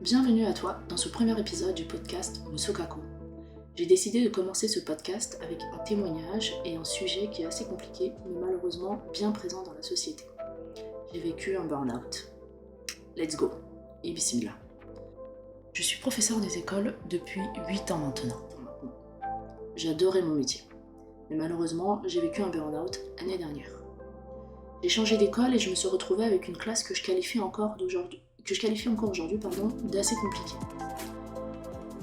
Bienvenue à toi dans ce premier épisode du podcast Musokako. J'ai décidé de commencer ce podcast avec un témoignage et un sujet qui est assez compliqué, mais malheureusement bien présent dans la société. J'ai vécu un burn-out. Let's go, et bismillah. Je suis professeur des écoles depuis 8 ans maintenant. J'adorais mon métier, mais malheureusement j'ai vécu un burn-out l'année dernière. J'ai changé d'école et je me suis retrouvée avec une classe que je qualifie encore aujourd'hui d'assez compliquée.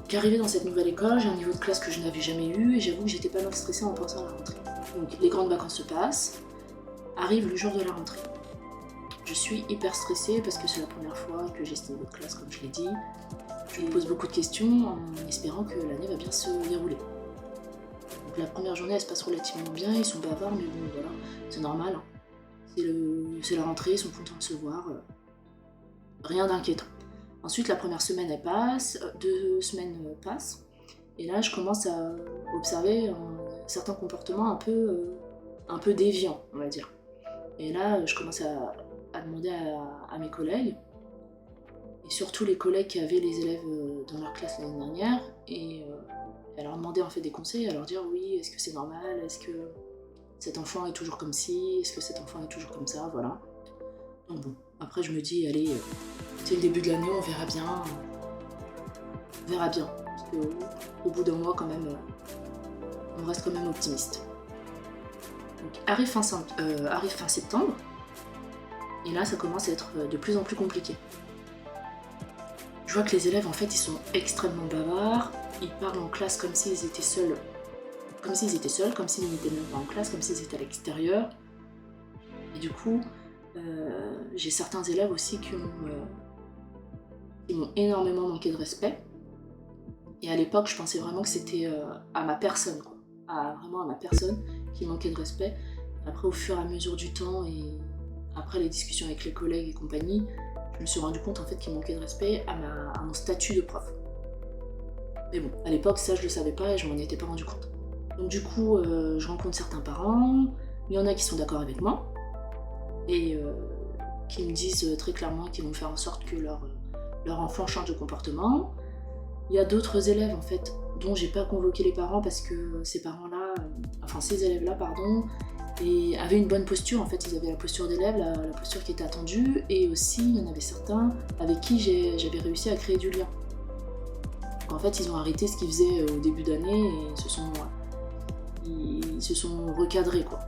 J'arrivais dans cette nouvelle école, j'ai un niveau de classe que je n'avais jamais eu et j'avoue que j'étais pas mal stressée en pensant à la rentrée. Donc les grandes vacances se passent, arrive le jour de la rentrée. Je suis hyper stressée parce que c'est la première fois que j'ai ce niveau de classe comme je l'ai dit. Je me pose beaucoup de questions en espérant que l'année va bien se dérouler. Donc la première journée elle se passe relativement bien, ils sont bavards mais bon voilà, c'est normal. Hein. C'est la rentrée, ils sont contents de se voir. Rien d'inquiétant. Ensuite, la première semaine elle passe, 2 semaines passent, et là je commence à observer certains comportements un peu déviants, on va dire. Et là, je commence à demander à mes collègues, et surtout les collègues qui avaient les élèves dans leur classe l'année dernière, et à leur demander en fait des conseils, à leur dire oui, est-ce que c'est normal, est-ce que cet enfant est toujours comme ci, est-ce que cet enfant est toujours comme ça, voilà. Donc bon, après je me dis, allez, c'est le début de l'année, on verra bien. Parce qu'au bout d'un mois quand même, on reste quand même optimiste. Donc arrive fin septembre, et là ça commence à être de plus en plus compliqué. Je vois que les élèves en fait ils sont extrêmement bavards, ils parlent en classe comme s'ils étaient seuls, comme s'ils n'étaient même pas en classe, comme s'ils étaient à l'extérieur. Et du coup, j'ai certains élèves aussi qui m'ont énormément manqué de respect. Et à l'époque, je pensais vraiment que c'était à ma personne, quoi. Vraiment à ma personne qui manquait de respect. Après, au fur et à mesure du temps et après les discussions avec les collègues et compagnie, je me suis rendu compte en fait qu'il manquait de respect à mon statut de prof. Mais bon, à l'époque, ça je le savais pas et je m'en étais pas rendu compte. Donc du coup, je rencontre certains parents, il y en a qui sont d'accord avec moi et qui me disent très clairement qu'ils vont faire en sorte que leur enfant change de comportement. Il y a d'autres élèves en fait dont j'ai pas convoqué les parents parce que ces élèves-là avaient une bonne posture. En fait, ils avaient la posture d'élève, la posture qui était attendue, et aussi il y en avait certains avec qui j'avais réussi à créer du lien. Donc, en fait, ils ont arrêté ce qu'ils faisaient au début d'année et ils se sont recadrés, quoi.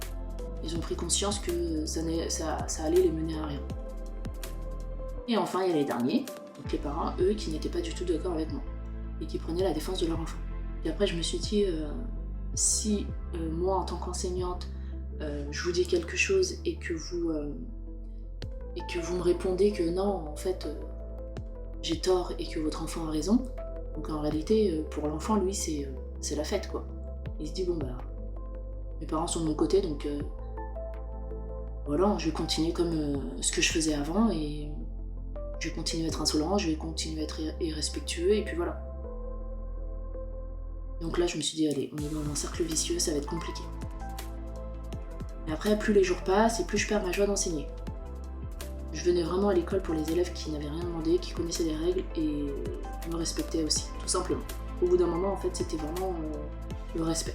Ils ont pris conscience que ça allait les mener à rien. Et enfin, il y a les derniers, donc les parents, eux, qui n'étaient pas du tout d'accord avec moi et qui prenaient la défense de leur enfant. Et après, je me suis dit, si moi, en tant qu'enseignante, je vous dis quelque chose et que vous me répondez que non, en fait, j'ai tort et que votre enfant a raison, donc en réalité, pour l'enfant, lui, c'est la fête, quoi. Il se dit, bon, bah, mes parents sont de mon côté, donc voilà, je vais continuer comme ce que je faisais avant et je vais continuer à être insolent, je vais continuer à être irrespectueux, et puis voilà. Donc là, je me suis dit, allez, on est dans un cercle vicieux, ça va être compliqué. Et après, plus les jours passent et plus je perds ma joie d'enseigner. Je venais vraiment à l'école pour les élèves qui n'avaient rien demandé, qui connaissaient les règles et me respectaient aussi, tout simplement. Au bout d'un moment, en fait, c'était vraiment le respect.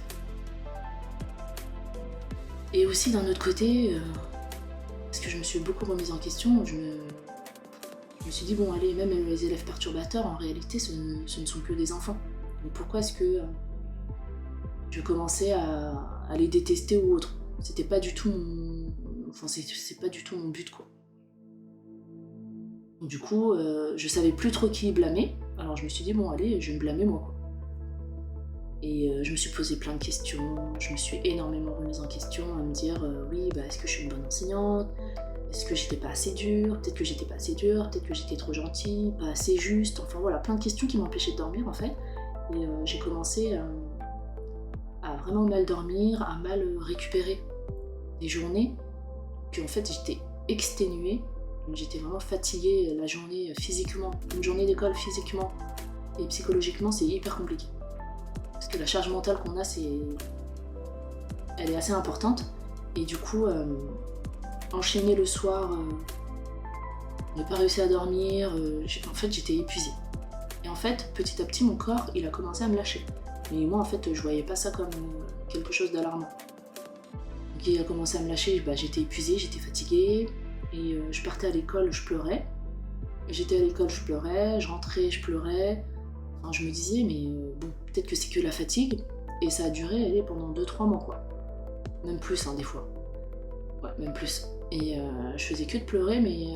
Et aussi, d'un autre côté, parce que je me suis beaucoup remise en question, je me suis dit, bon allez, même les élèves perturbateurs, en réalité, ce ne sont que des enfants. Donc pourquoi est-ce que je commençais à les détester ou autre ? C'était pas du tout c'est pas du tout mon but, quoi. Donc, du coup, je savais plus trop qui blâmer, alors je me suis dit, bon allez, je vais me blâmer moi, quoi. Et je me suis posé plein de questions, je me suis énormément remise en question, à me dire, oui, bah est-ce que je suis une bonne enseignante ? Est-ce que j'étais pas assez dure ? Peut-être que j'étais pas assez dure, peut-être que j'étais trop gentille, pas assez juste, enfin voilà, plein de questions qui m'empêchaient de dormir en fait. Et j'ai commencé à vraiment mal dormir, à mal récupérer des journées, que en fait j'étais exténuée, donc j'étais vraiment fatiguée la journée physiquement. Une journée d'école physiquement et psychologiquement c'est hyper compliqué. Parce que la charge mentale qu'on a, elle est assez importante, et du coup, enchaîner le soir ne pas réussi à dormir, en fait j'étais épuisée. Et en fait, petit à petit, mon corps, il a commencé à me lâcher. Mais moi, en fait, je voyais pas ça comme quelque chose d'alarmant. Donc il a commencé à me lâcher, j'étais épuisée, j'étais fatiguée, et je partais à l'école, je pleurais. J'étais à l'école, je pleurais, je rentrais, je pleurais. Enfin, je me disais, mais bon, peut-être que c'est que la fatigue, et ça a duré pendant 2-3 mois, quoi. Même plus, des fois. Ouais, même plus. Et je faisais que de pleurer, mais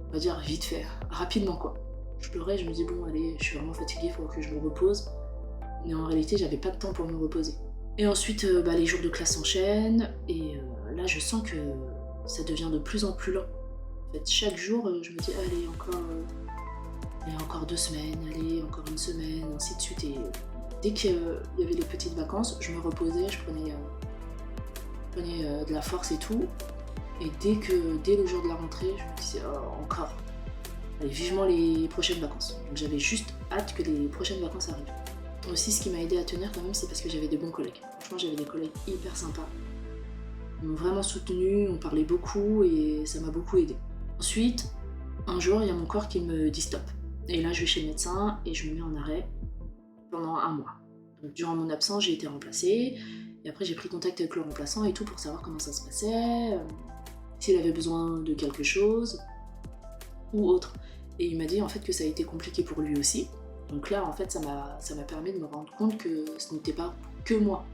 on va dire vite fait, rapidement, quoi. Je pleurais, je me dis bon allez, je suis vraiment fatiguée, il faut que je me repose. Mais en réalité, j'avais pas de temps pour me reposer. Et ensuite, les jours de classe s'enchaînent, et là je sens que ça devient de plus en plus lent. En fait, chaque jour, je me dis allez, encore 2 semaines, allez, encore une semaine, ainsi de suite. Et dès qu'il y avait les petites vacances, je me reposais, je prenais de la force et tout. Et dès le jour de la rentrée, je me disais oh, encore. Allez, vivement les prochaines vacances. Donc j'avais juste hâte que les prochaines vacances arrivent. Aussi, ce qui m'a aidé à tenir quand même, c'est parce que j'avais des bons collègues. Franchement, j'avais des collègues hyper sympas. Ils m'ont vraiment soutenue, on parlait beaucoup et ça m'a beaucoup aidé. Ensuite, un jour, il y a mon corps qui me dit stop. Et là, je vais chez le médecin et je me mets en arrêt pendant 1 mois. Donc durant mon absence, j'ai été remplacée. Et après, j'ai pris contact avec le remplaçant et tout pour savoir comment ça se passait, s'il avait besoin de quelque chose ou autre. Et il m'a dit en fait que ça a été compliqué pour lui aussi. Donc là en fait ça m'a permis de me rendre compte que ce n'était pas que moi.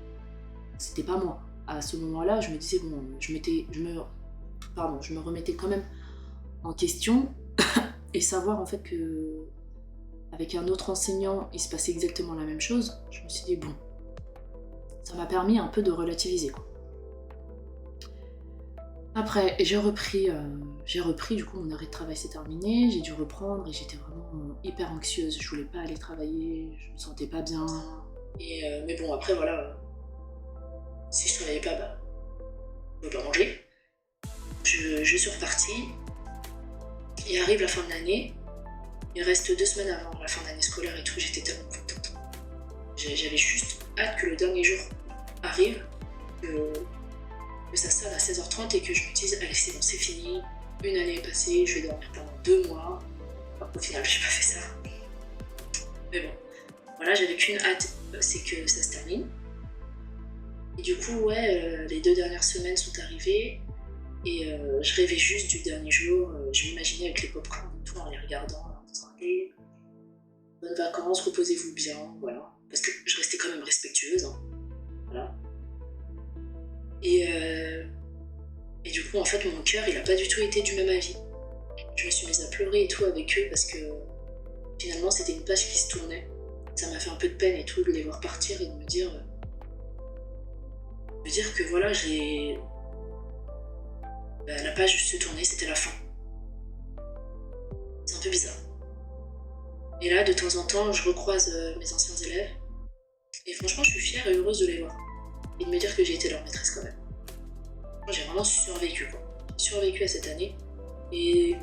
C'était pas moi. À ce moment-là, je me disais bon, je me remettais quand même en question et savoir en fait que avec un autre enseignant, il se passait exactement la même chose. Je me suis dit bon, ça m'a permis un peu de relativiser, quoi. Après, j'ai repris, du coup mon arrêt de travail s'est terminé, j'ai dû reprendre et j'étais vraiment hyper anxieuse, je voulais pas aller travailler, je me sentais pas bien. Et mais bon, après voilà, si je travaillais pas, je pouvais pas manger. Je suis repartie, et arrive la fin de l'année, il reste 2 semaines avant la fin d'année scolaire et tout, j'étais tellement contente. J'avais juste hâte que le dernier jour arrive, que ça sonne à 16h30 et que je me dise allez c'est bon, c'est fini, une année est passée, je vais dormir pendant 2 mois. Au final j'ai pas fait ça. Mais bon, voilà, j'avais qu'une hâte, c'est que ça se termine. Et du coup les 2 dernières semaines sont arrivées et je rêvais juste du dernier jour, je m'imaginais avec les pop-corn et tout en les regardant, en disant allez, bonnes vacances, reposez-vous bien, voilà. Parce que je restais quand même respectueuse, voilà. Et du coup, en fait, mon cœur, il a pas du tout été du même avis. Je me suis mise à pleurer et tout avec eux parce que finalement, c'était une page qui se tournait. Ça m'a fait un peu de peine et tout de les voir partir et de me dire que voilà, la page se tournait, c'était la fin. C'est un peu bizarre. Et là, de temps en temps, je recroise mes anciens élèves et franchement, je suis fière et heureuse de les voir. Et de me dire que j'ai été leur maîtresse quand même. J'ai vraiment survécu, quoi. J'ai survécu à cette année. Et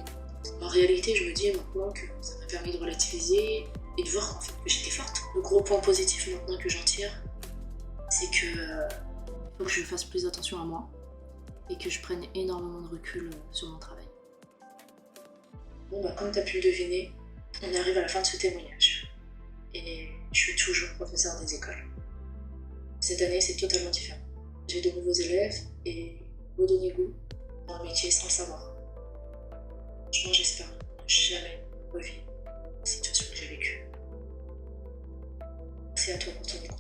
en réalité, je me dis maintenant que ça m'a permis de relativiser et de voir en fait, que j'étais forte. Le gros point positif maintenant que j'en tire, c'est que faut que je fasse plus attention à moi et que je prenne énormément de recul sur mon travail. Bon comme t'as pu le deviner, on arrive à la fin de ce témoignage. Et je suis toujours professeure des écoles. Cette année, c'est totalement différent. J'ai de nouveaux élèves et me donner goût dans le métier sans le savoir. Franchement, j'espère ne jamais revivre la situation que j'ai vécue. Merci à toi pour ton écoute.